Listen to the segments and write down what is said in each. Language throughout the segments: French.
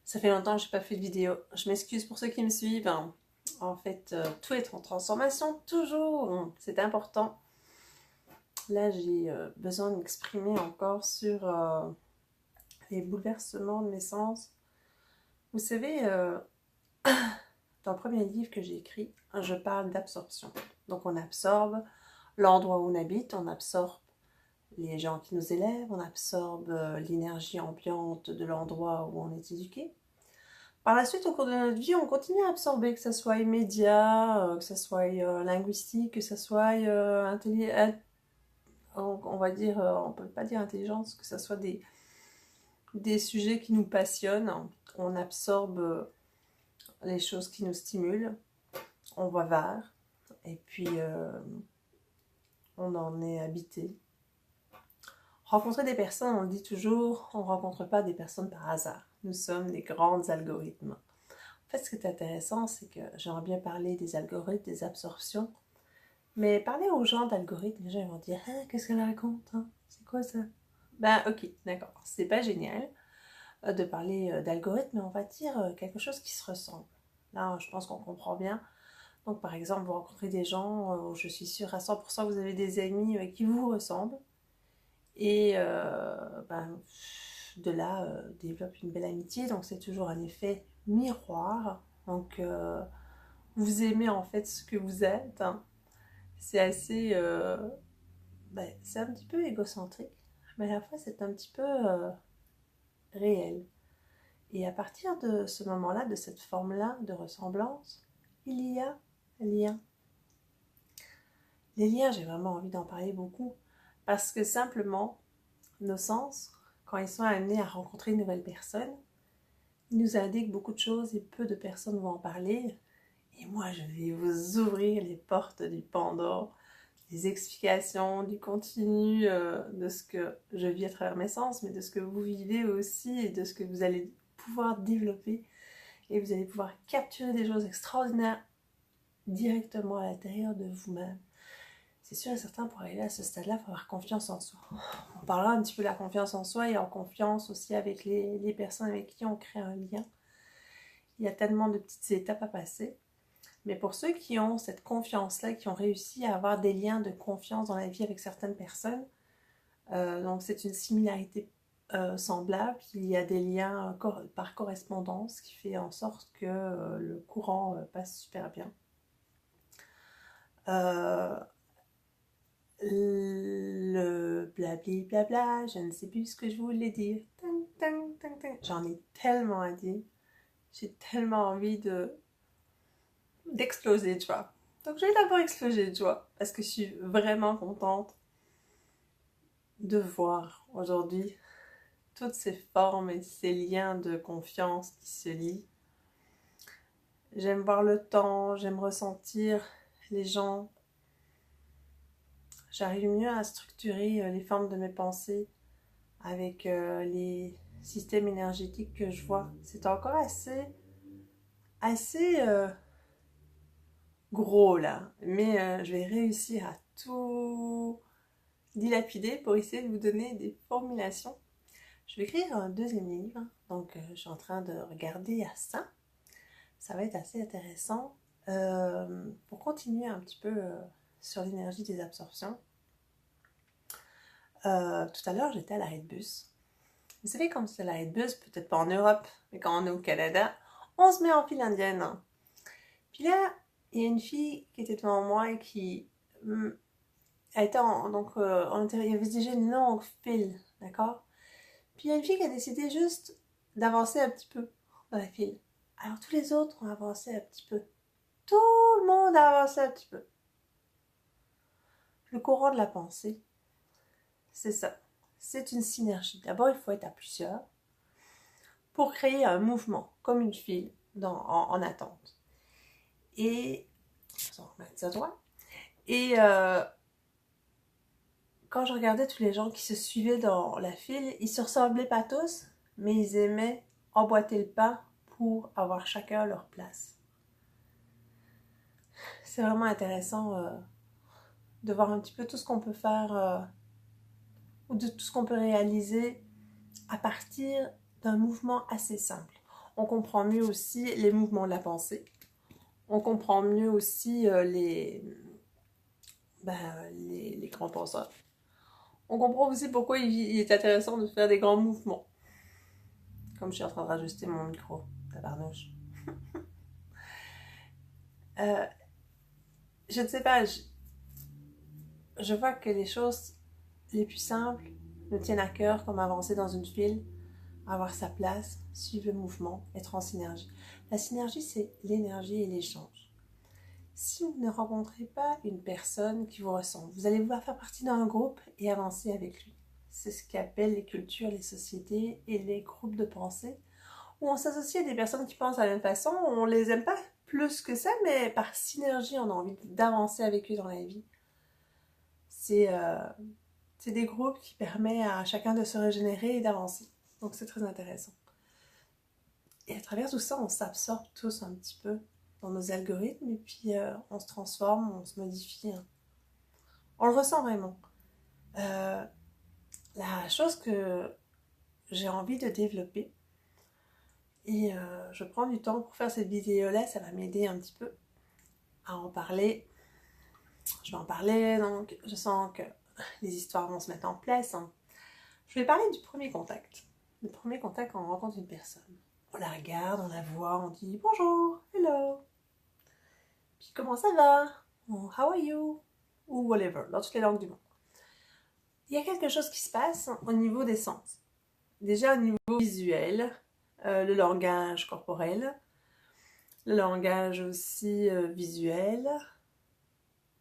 Ça fait longtemps que j'ai pas fait de vidéo. Je m'excuse pour ceux qui me suivent, hein. En fait, tout est en transformation, toujours. C'est important. Là, j'ai besoin de m'exprimer encore sur les bouleversements de mes sens. Vous savez, dans le premier livre que j'ai écrit, je parle d'absorption. Donc, on absorbe l'endroit où on habite, on absorbe les gens qui nous élèvent, on absorbe l'énergie ambiante de l'endroit où on est éduqué. Par la suite, au cours de notre vie, on continue à absorber, que ce soit immédiat, que ce soit linguistique, que ce soit on va dire, on peut pas dire intelligence, que ce soit des sujets qui nous passionnent. On absorbe les choses qui nous stimulent, on va vers, et puis on en est habité. Rencontrer des personnes, on le dit toujours, on ne rencontre pas des personnes par hasard. Nous sommes des grands algorithmes. En fait, ce qui est intéressant, c'est que j'aimerais bien parler des algorithmes, des absorptions. Mais parler aux gens d'algorithmes, les gens ils vont dire ah, qu'est-ce qu'elle raconte hein? C'est quoi ça? Ben, ok, d'accord. C'est pas génial de parler d'algorithmes, mais on va dire quelque chose qui se ressemble. Là, je pense qu'on comprend bien. Donc, par exemple, vous rencontrez des gens, je suis sûre à 100% que vous avez des amis qui vous ressemblent. Et ben, de là, développe une belle amitié. Donc, c'est toujours un effet miroir. Donc, vous aimez en fait ce que vous êtes. Hein. C'est assez... ben, c'est un petit peu égocentrique. Mais à la fois, c'est un petit peu réel. Et à partir de ce moment-là, de cette forme-là de ressemblance, il y a lien. Les liens, j'ai vraiment envie d'en parler beaucoup. Parce que simplement, nos sens, quand ils sont amenés à rencontrer une nouvelle personne, ils nous indiquent beaucoup de choses et peu de personnes vont en parler. Et moi, je vais vous ouvrir les portes du Pandore, des explications, du contenu de ce que je vis à travers mes sens, mais de ce que vous vivez aussi et de ce que vous allez pouvoir développer. Et vous allez pouvoir capturer des choses extraordinaires directement à l'intérieur de vous-même. C'est sûr et certain, pour arriver à ce stade-là, il faut avoir confiance en soi. On parlera un petit peu de la confiance en soi et en confiance aussi avec les personnes avec qui on crée un lien. Il y a tellement de petites étapes à passer. Mais pour ceux qui ont cette confiance-là, qui ont réussi à avoir des liens de confiance dans la vie avec certaines personnes, donc c'est une similarité semblable, il y a des liens par correspondance qui fait en sorte que le courant passe super bien. Le blabli blabla, je ne sais plus ce que je voulais dire. Tang, tang, tang, tang. J'en ai tellement à dire. J'ai tellement envie d'exploser de joie. Donc je vais d'abord exploser de joie parce que je suis vraiment contente de voir aujourd'hui toutes ces formes et ces liens de confiance qui se lient. J'aime voir le temps, j'aime ressentir les gens. J'arrive mieux à structurer les formes de mes pensées avec les systèmes énergétiques que je vois. C'est encore assez gros là, mais je vais réussir à tout dilapider pour essayer de vous donner des formulations. Je vais écrire un deuxième livre, donc je suis en train de regarder à ça. Ça va être assez intéressant pour continuer un petit peu sur l'énergie des absorptions. Tout à l'heure, j'étais à l'arrêt de bus. Vous savez, comme c'est l'arrêt de bus, peut-être pas en Europe, mais quand on est au Canada, on se met en file indienne. Hein. Puis là, il y a une fille qui était devant moi et qui elle était il y avait déjà une longue file, d'accord? Puis il y a une fille qui a décidé juste d'avancer un petit peu dans la file. Alors tous les autres ont avancé un petit peu. Tout le monde a avancé un petit peu. Le courant de la pensée, c'est ça. C'est une synergie. D'abord, il faut être à plusieurs pour créer un mouvement, comme une file en attente. Et on va remettre ça droit. Et quand je regardais tous les gens qui se suivaient dans la file, ils se ressemblaient pas tous, mais ils aimaient emboîter le pas pour avoir chacun leur place. C'est vraiment intéressant de voir un petit peu tout ce qu'on peut faire ou de tout ce qu'on peut réaliser à partir d'un mouvement assez simple. On comprend mieux aussi les mouvements de la pensée. On comprend mieux aussi les grands penseurs. On comprend aussi pourquoi il est intéressant de faire des grands mouvements. Comme je suis en train de rajuster mon micro, tabarnouche. Euh, je ne sais pas, je vois que les choses les plus simples nous tiennent à cœur, comme avancer dans une file, avoir sa place, suivre le mouvement, être en synergie. La synergie, c'est l'énergie et l'échange. Si vous ne rencontrez pas une personne qui vous ressemble, vous allez vouloir faire partie d'un groupe et avancer avec lui. C'est ce qu'appellent les cultures, les sociétés et les groupes de pensée, où on s'associe à des personnes qui pensent de la même façon, on les aime pas plus que ça, mais par synergie, on a envie d'avancer avec eux dans la vie. C'est des groupes qui permettent à chacun de se régénérer et d'avancer. Donc c'est très intéressant. Et à travers tout ça, on s'absorbe tous un petit peu dans nos algorithmes et puis on se transforme, on se modifie. On le ressent vraiment. La chose que j'ai envie de développer, et je prends du temps pour faire cette vidéo-là, ça va m'aider un petit peu à en parler. Je vais en parler, donc je sens que les histoires vont se mettre en place. Je vais parler du premier contact. Le premier contact quand on rencontre une personne. On la regarde, on la voit, on dit bonjour, hello. Puis comment ça va? Ou how are you? Ou whatever, dans toutes les langues du monde. Il y a quelque chose qui se passe au niveau des sens. Déjà au niveau visuel, le langage corporel, le langage aussi visuel,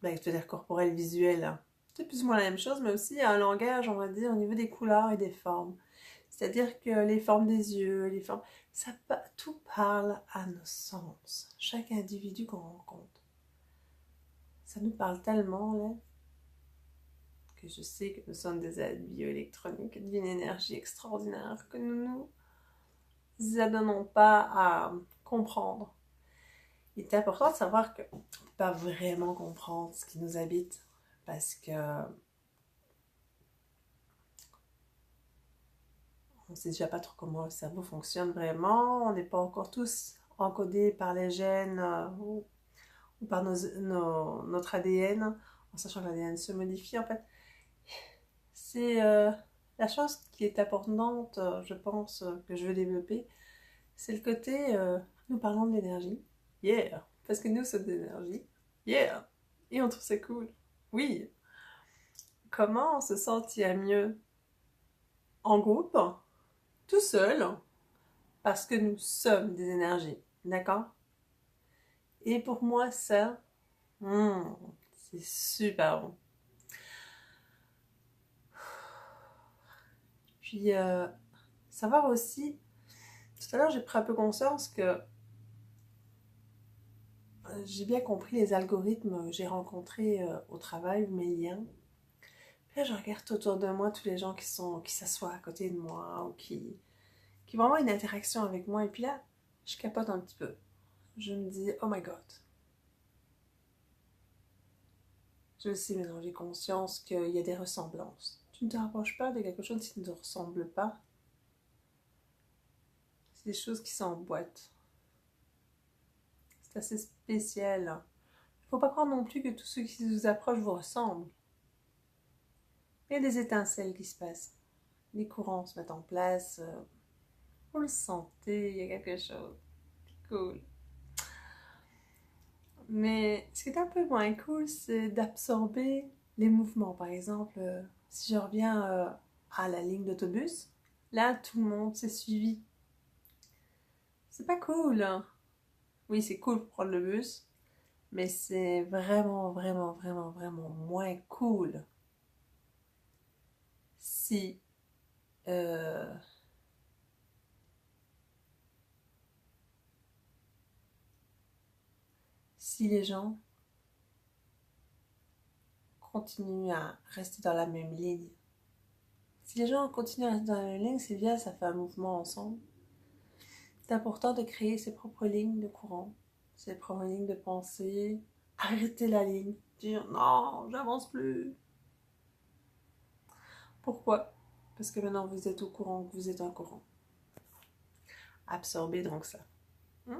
c'est-à-dire corporel, visuel, c'est plus ou moins la même chose, mais aussi un langage, on va dire, au niveau des couleurs et des formes. C'est-à-dire que les formes des yeux, les formes, tout parle à nos sens. Chaque individu qu'on rencontre. Ça nous parle tellement, là, que je sais que nous sommes des êtres bioélectroniques, d'une énergie extraordinaire, que nous nous adonnons pas à comprendre. Il est important de savoir qu'on ne peut pas vraiment comprendre ce qui nous habite, parce que on ne sait déjà pas trop comment le cerveau fonctionne vraiment, on n'est pas encore tous encodés par les gènes ou par notre ADN, en sachant que l'ADN se modifie en fait. C'est la chose qui est importante, je pense, que je veux développer, c'est le côté, nous parlons de l'énergie, yeah, parce que nous sommes d'énergie, yeah, et on trouve ça cool, oui. Comment se sentir mieux en groupe, tout seul, parce que nous sommes des énergies, d'accord? Et pour moi, ça, c'est super bon. Puis, savoir aussi, tout à l'heure, j'ai pris un peu conscience que j'ai bien compris les algorithmes que j'ai rencontrés au travail, mes liens. Puis là, je regarde autour de moi tous les gens qui s'assoient à côté de moi ou qui vont avoir une interaction avec moi. Et puis là, je capote un petit peu. Je me dis, oh my god. Je sais maintenant, j'ai conscience qu'il y a des ressemblances. Tu ne te rapproches pas de quelque chose qui ne te ressemble pas. C'est des choses qui s'emboîtent. C'est assez spécial. Il ne faut pas croire non plus que tous ceux qui vous approchent vous ressemblent. Il y a des étincelles qui se passent. Les courants se mettent en place. Vous le sentez, il y a quelque chose. Cool. Mais ce qui est un peu moins cool, c'est d'absorber les mouvements. Par exemple, si je reviens à la ligne d'autobus, là, tout le monde s'est suivi. C'est pas cool, hein? Oui, c'est cool pour prendre le bus, mais c'est vraiment, vraiment, vraiment, vraiment moins cool si euh, si les gens continuent à rester dans la même ligne. Si les gens continuent à rester dans la même ligne, c'est bien, ça fait un mouvement ensemble. C'est important de créer ses propres lignes de courant, ses propres lignes de pensée. Arrêter la ligne, dire non, j'avance plus. Pourquoi? Parce que maintenant vous êtes au courant que vous êtes un courant. absorber donc ça. Hmm?